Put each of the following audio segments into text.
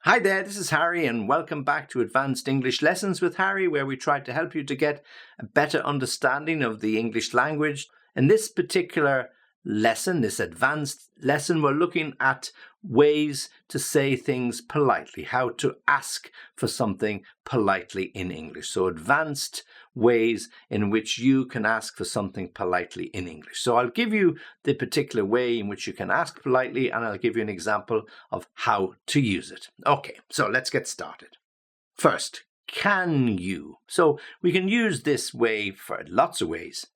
Hi there, this is Harry, and welcome back to Advanced English Lessons with Harry, where we try to help you to get a better understanding of the English language. In this particular lesson, this advanced lesson, we're looking at ways to say things politely, how to ask for something politely in English. So advanced ways in which you can ask for something politely in English. So I'll give you the particular way in which you can ask politely, and I'll give you an example of how to use it. Okay, so let's get started. First, can you? So we can use this way for lots of ways.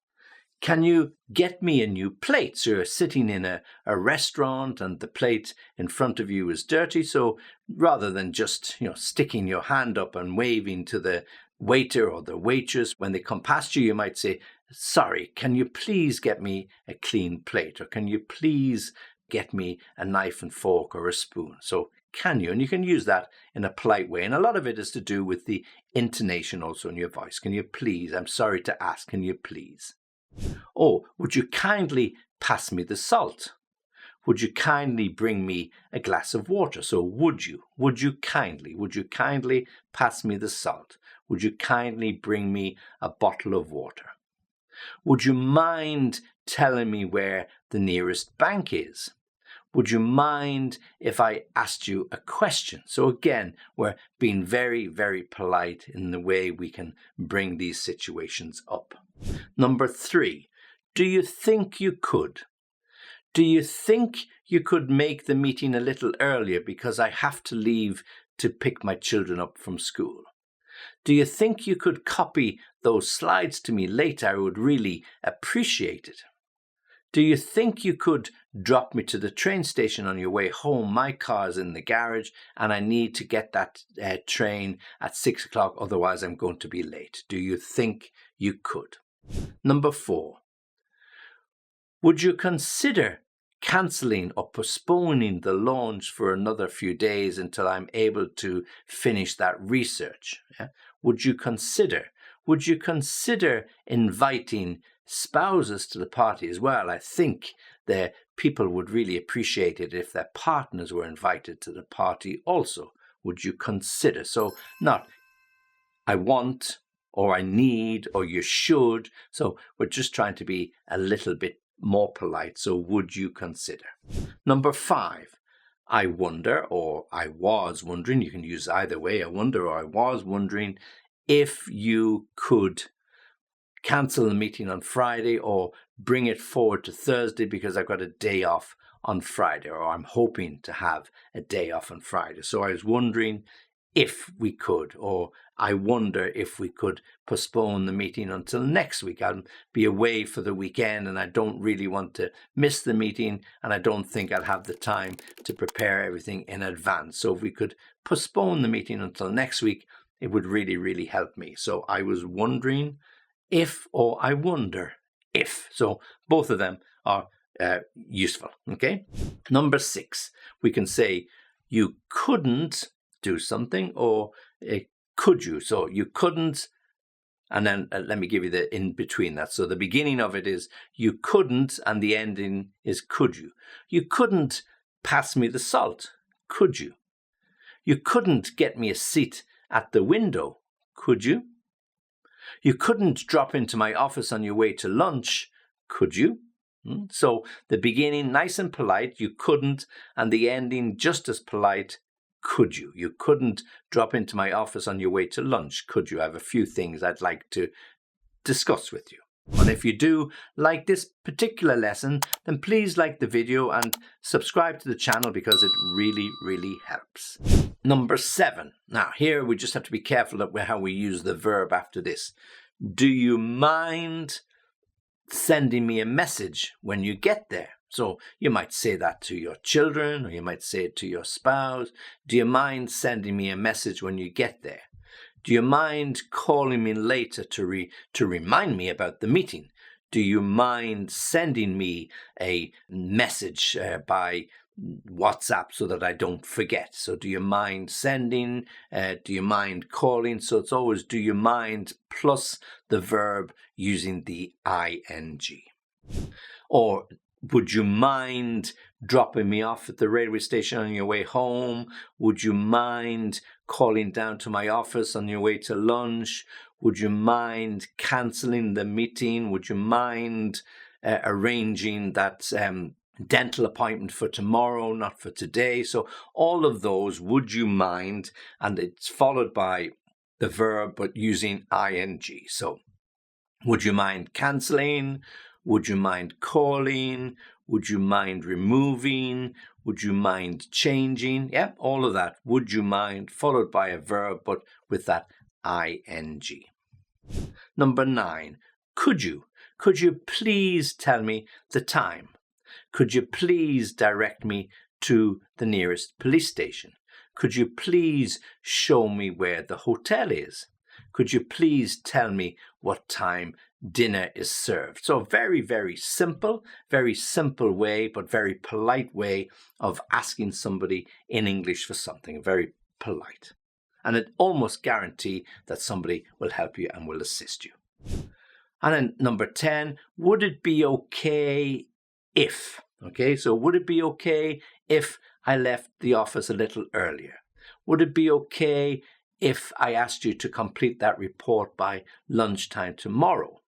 Can you get me a new plate? So you're sitting in a restaurant and the plate in front of you is dirty. So rather than just, sticking your hand up and waving to the waiter or the waitress, when they come past you, you might say, sorry, can you please get me a clean plate? Or can you please get me a knife and fork or a spoon? So can you? And you can use that in a polite way. And a lot of it is to do with the intonation also in your voice. Can you please? I'm sorry to ask. Can you please? Oh, would you kindly pass me the salt? Would you kindly bring me a glass of water? So would you kindly pass me the salt? Would you kindly bring me a bottle of water? Would you mind telling me where the nearest bank is? Would you mind if I asked you a question? So again, we're being very, very polite in the way we can bring these situations up. Number 3, do you think you could? Do you think you could make the meeting a little earlier because I have to leave to pick my children up from school? Do you think you could copy those slides to me later? I would really appreciate it. Do you think you could drop me to the train station on your way home? My car's in the garage and I need to get that train at 6 o'clock, otherwise I'm going to be late. Do you think you could? Number 4, would you consider cancelling or postponing the launch for another few days until I'm able to finish that research? Yeah? Would you consider inviting spouses to the party as well? I think the people would really appreciate it if their partners were invited to the party also. Would you consider? So not I want, or I need, or you should. So we're just trying to be a little bit more polite. So would you consider? Number 5, I wonder, or I was wondering, you can use either way, I wonder or I was wondering if you could cancel the meeting on Friday or bring it forward to Thursday because I've got a day off on Friday, or I'm hoping to have a day off on Friday. So I was wondering if we could, or I wonder if we could postpone the meeting until next week. I'll be away for the weekend and I don't really want to miss the meeting, and I don't think I'll have the time to prepare everything in advance. So if we could postpone the meeting until next week, it would really, really help me. So I was wondering if, or I wonder if. So both of them are useful, okay? Number 6, we can say you couldn't do something, or could you? So you couldn't, and then let me give you the in between that. So the beginning of it is you couldn't, and the ending is could you. You couldn't pass me the salt, could you? You couldn't get me a seat at the window, could you? You couldn't drop into my office on your way to lunch, could you? So the beginning nice and polite, you couldn't, and the ending just as polite, could you? You couldn't drop into my office on your way to lunch, could you? I have a few things I'd like to discuss with you. And if you do like this particular lesson, then please like the video and subscribe to the channel because it really, really helps. Number 7. Now here we just have to be careful of how we use the verb after this. Do you mind sending me a message when you get there? So you might say that to your children, or you might say it to your spouse. Do you mind sending me a message when you get there? Do you mind calling me later to remind me about the meeting? Do you mind sending me a message by WhatsApp so that I don't forget? So do you mind sending? Do you mind calling? So it's always do you mind plus the verb using the ing. Or would you mind dropping me off at the railway station on your way home? Would you mind calling down to my office on your way to lunch? Would you mind cancelling the meeting? Would you mind arranging that dental appointment for tomorrow, not for today? So all of those, would you mind? And it's followed by the verb, but using ing. So would you mind cancelling? Would you mind calling? Would you mind removing? Would you mind changing? Yeah, all of that. Would you mind, followed by a verb, but with that ing. Number 9, could you? Could you please tell me the time? Could you please direct me to the nearest police station? Could you please show me where the hotel is? Could you please tell me what time dinner is served? So very, very simple way, but very polite way of asking somebody in English for something. Very polite. And it almost guarantee that somebody will help you and will assist you. And then number 10, would it be okay if? Okay, so would it be okay if I left the office a little earlier? Would it be okay if I asked you to complete that report by lunchtime tomorrow?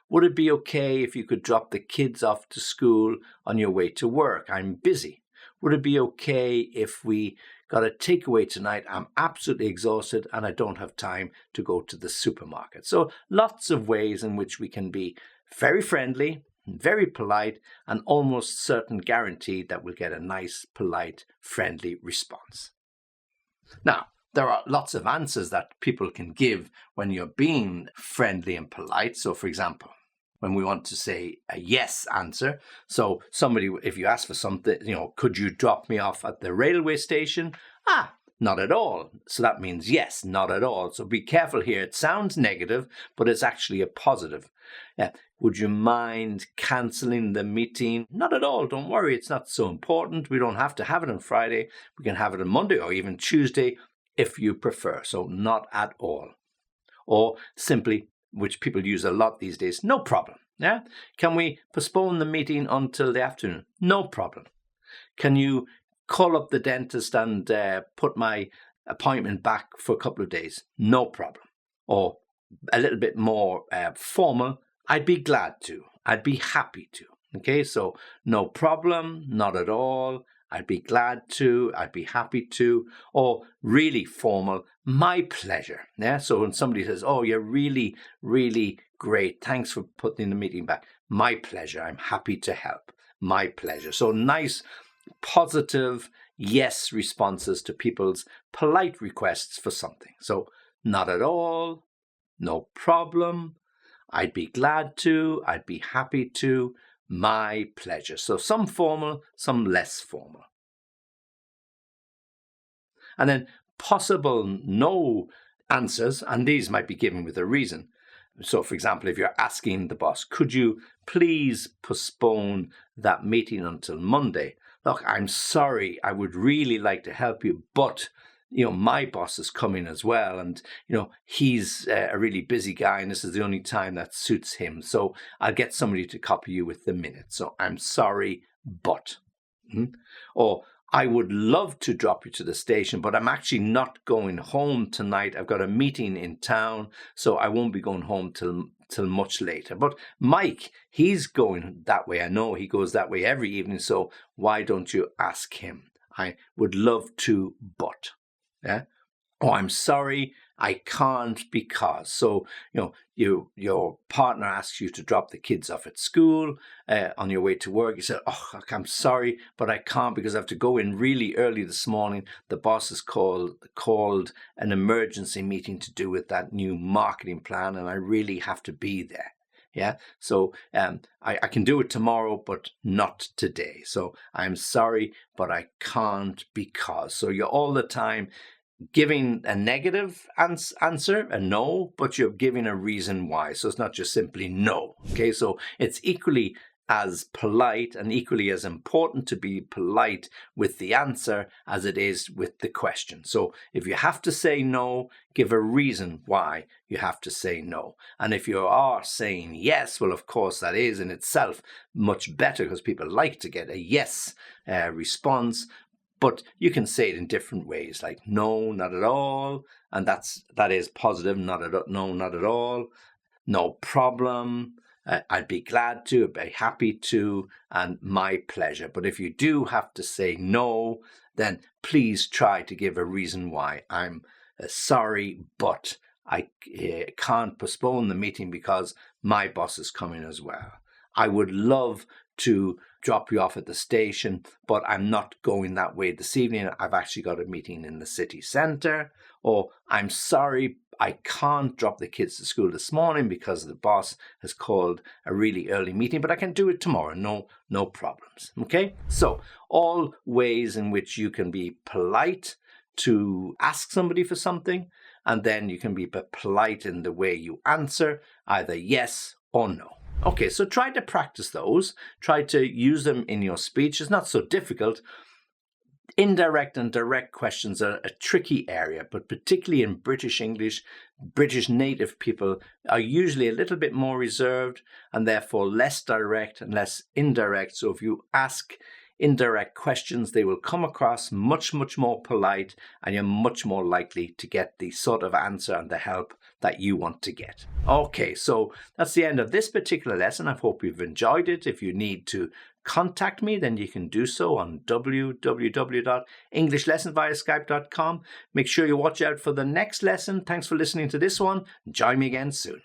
Would it be okay if you could drop the kids off to school on your way to work? I'm busy. Would it be okay if we got a takeaway tonight? I'm absolutely exhausted and I don't have time to go to the supermarket. So lots of ways in which we can be very friendly, very polite, and almost certain guaranteed that we'll get a nice, polite, friendly response. Now, there are lots of answers that people can give when you're being friendly and polite. So, for example, when we want to say a yes answer, so somebody, if you ask for something, could you drop me off at the railway station? Not at all. So that means yes, not at all. So be careful here. It sounds negative, but it's actually a positive. Would you mind cancelling the meeting? Not at all. Don't worry. It's not so important. We don't have to have it on Friday. We can have it on Monday or even Tuesday if you prefer. So not at all. Or simply, which people use a lot these days, no problem. Yeah. Can we postpone the meeting until the afternoon? No problem. Can you call up the dentist and put my appointment back for a couple of days? No problem. Or a little bit more formal, I'd be glad to. I'd be happy to. Okay, so no problem, not at all, I'd be glad to, I'd be happy to, or really formal, my pleasure. Yeah, so when somebody says, oh, you're really, really great, thanks for putting the meeting back. My pleasure, I'm happy to help. My pleasure. So nice, positive yes responses to people's polite requests for something. So not at all, no problem, I'd be glad to, I'd be happy to, my pleasure. So some formal, some less formal. And then possible no answers, and these might be given with a reason. So, for example, if you're asking the boss, could you please postpone that meeting until Monday? Look, I'm sorry, I would really like to help you, but my boss is coming as well. And, he's a really busy guy and this is the only time that suits him. So I'll get somebody to copy you with the minute. So I'm sorry, but. Or I would love to drop you to the station, but I'm actually not going home tonight. I've got a meeting in town, so I won't be going home till much later. But Mike, he's going that way. I know he goes that way every evening. So why don't you ask him? I would love to, but. Yeah. Oh, I'm sorry, I can't because. So, your partner asks you to drop the kids off at school on your way to work. You said, oh, I'm sorry, but I can't because I have to go in really early this morning. The boss has called an emergency meeting to do with that new marketing plan, and I really have to be there. Yeah, so I can do it tomorrow, but not today. So I'm sorry, but I can't because. So you're all the time giving a negative answer, a no, but you're giving a reason why. So it's not just simply no. Okay, so it's equally as polite and equally as important to be polite with the answer as it is with the question. So if you have to say no, give a reason why you have to say no. And if you are saying yes, well, of course, that is in itself much better because people like to get a yes response. But you can say it in different ways, like no, not at all. And that is positive, no, not at all. No problem. I'd be glad to, I'd be happy to, and my pleasure. But if you do have to say no, then please try to give a reason why. I'm sorry, but I can't postpone the meeting because my boss is coming as well. I would love to drop you off at the station, but I'm not going that way this evening. I've actually got a meeting in the city centre. Or I'm sorry, I can't drop the kids to school this morning because the boss has called a really early meeting, but I can do it tomorrow. No problems. Okay? So all ways in which you can be polite to ask somebody for something, and then you can be polite in the way you answer, either yes or no. Okay, so try to practice those. Try to use them in your speech. It's not so difficult. Indirect and direct questions are a tricky area, but particularly in British English, British native people are usually a little bit more reserved and therefore less direct and less indirect. So if you ask indirect questions, they will come across much more polite, and you're much more likely to get the sort of answer and the help that you want to get. Okay, so that's the end of this particular lesson. I hope you've enjoyed it. If you need to contact me, then you can do so on www.englishlessonviaskype.com. Make sure you watch out for the next lesson. Thanks for listening to this one. Join me again soon.